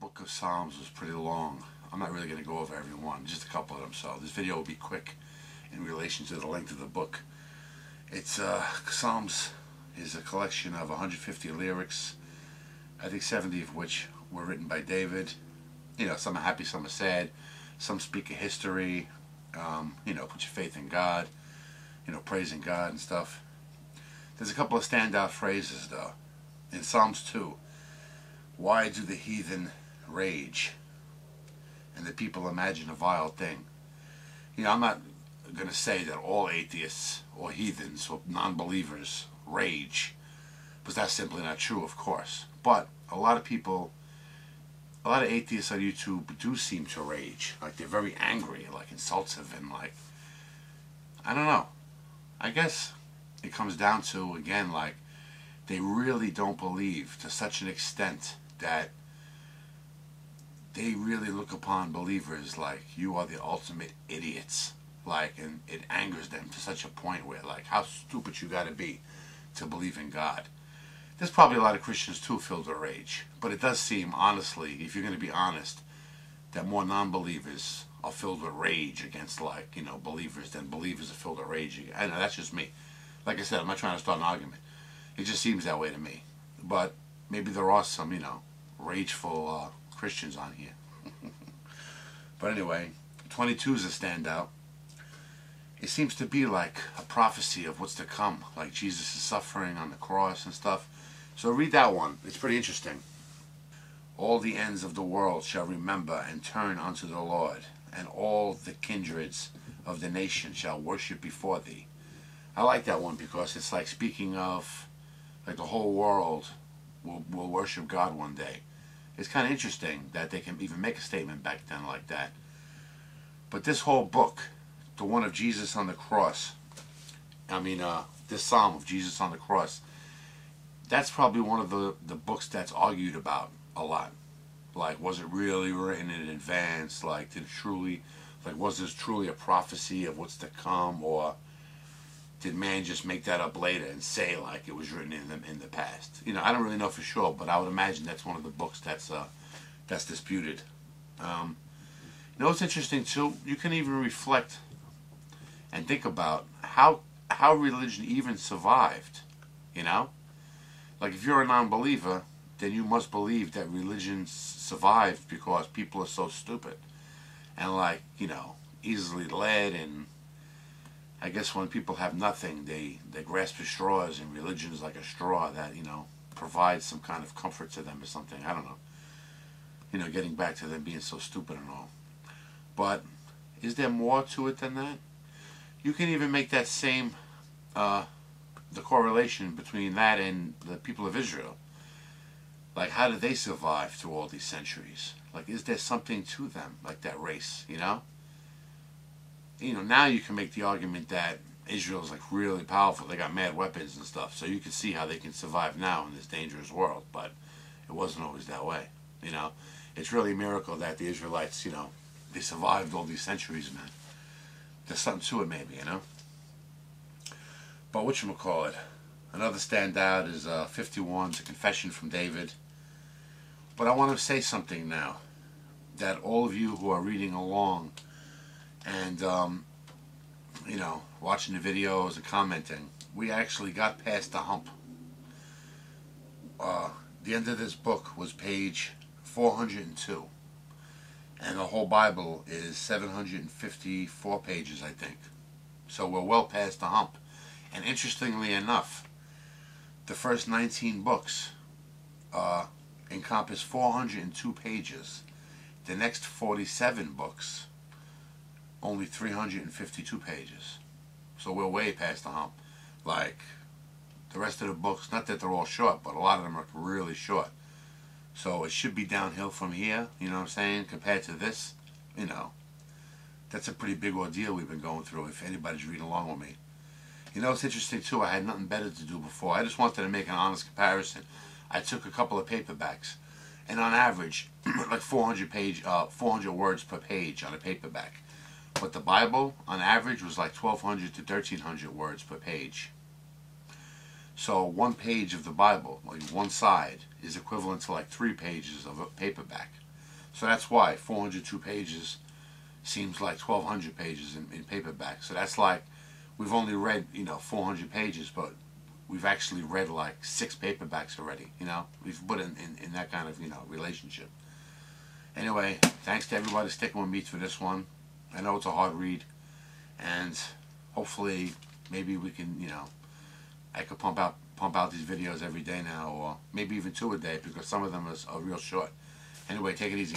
book of Psalms was pretty long. I'm not really going to go over every one, just a couple of them, so this video will be quick in relation to the length of the book. It's Psalms is a collection of 150 lyrics, I think 70 of which were written by David. You know, some are happy, some are sad, some speak of history, you know, put your faith in God, you know, praising God and stuff. There's a couple of standout phrases though. In Psalms 2, why do the heathen rage and the people imagine a vile thing? You know, I'm not going to say that all atheists or heathens or non-believers rage, because that's simply not true, of course. But a lot of people, a lot of atheists on YouTube do seem to rage. Like, they're very angry, like insultive, and like, I don't know. I guess it comes down to, again, like, they really don't believe to such an extent that they really look upon believers like you are the ultimate idiots. Like, and it angers them to such a point where, like, how stupid you got to be to believe in God. There's probably a lot of Christians too filled with rage, but it does seem, honestly, if you're going to be honest, that more non-believers are filled with rage against, like, you know, believers than believers are filled with rage. I know, that's just me. Like I said, I'm not trying to start an argument. It just seems that way to me. But maybe there are some, you know, rageful Christians on here. But anyway, 22 is a standout. It seems to be like a prophecy of what's to come, like Jesus is suffering on the cross and stuff. So read that one. It's pretty interesting. All the ends of the world shall remember and turn unto the Lord, and all the kindreds of the nation shall worship before thee. I like that one because it's like speaking of, like, the whole world will worship God one day. It's kind of interesting that they can even make a statement back then like that. But this whole book, the one of Jesus on the cross, this Psalm of Jesus on the cross, that's probably one of the books that's argued about a lot. Like, was it really written in advance? Like, was this truly a prophecy of what's to come? Or did man just make that up later and say, like, it was written in the past? You know, I don't really know for sure, but I would imagine that's one of the books that's disputed. You know what's interesting too? You can even reflect and think about how religion even survived. You know, like, if you're a non-believer, then you must believe that religion survived because people are so stupid and, like, you know, easily led. And I guess when people have nothing, they grasp at straws, and religion is like a straw that, you know, provides some kind of comfort to them or something. I don't know. You know, getting back to them being so stupid and all. But is there more to it than that? You can even make that same, the correlation between that and the people of Israel. Like, how did they survive through all these centuries? Like, is there something to them, like that race, you know? You know, now you can make the argument that Israel's, like, really powerful. They got mad weapons and stuff. So you can see how they can survive now in this dangerous world. But it wasn't always that way, you know? It's really a miracle that the Israelites, you know, they survived all these centuries, man. There's something to it, maybe, you know? But whatchamacallit, another standout is 51, it's a confession from David. But I want to say something now, that all of you who are reading along and, you know, watching the videos and commenting, we actually got past the hump. The end of this book was page 402. And the whole Bible is 754 pages, I think. So we're well past the hump. And interestingly enough, the first 19 books encompass 402 pages. The next 47 books, only 352 pages. So we're way past the hump. Like, the rest of the books, not that they're all short, but a lot of them are really short. So it should be downhill from here, you know what I'm saying, compared to this. You know, that's a pretty big ordeal we've been going through, if anybody's reading along with me. You know, it's interesting too, I had nothing better to do before. I just wanted to make an honest comparison. I took a couple of paperbacks, and on average, like 400 words per page on a paperback. But the Bible, on average, was like 1,200 to 1,300 words per page. So one page of the Bible, like one side, is equivalent to like 3 pages of a paperback. So that's why 402 pages seems like 1,200 pages in paperback. So that's like, we've only read, 400 pages, but we've actually read like 6 paperbacks already, We've put in that kind of, relationship. Anyway, thanks to everybody sticking with me for this one. I know it's a hard read, and hopefully maybe we can, I could pump out these videos every day now, or maybe even 2 a day, because some of them are real short. Anyway, take it easy.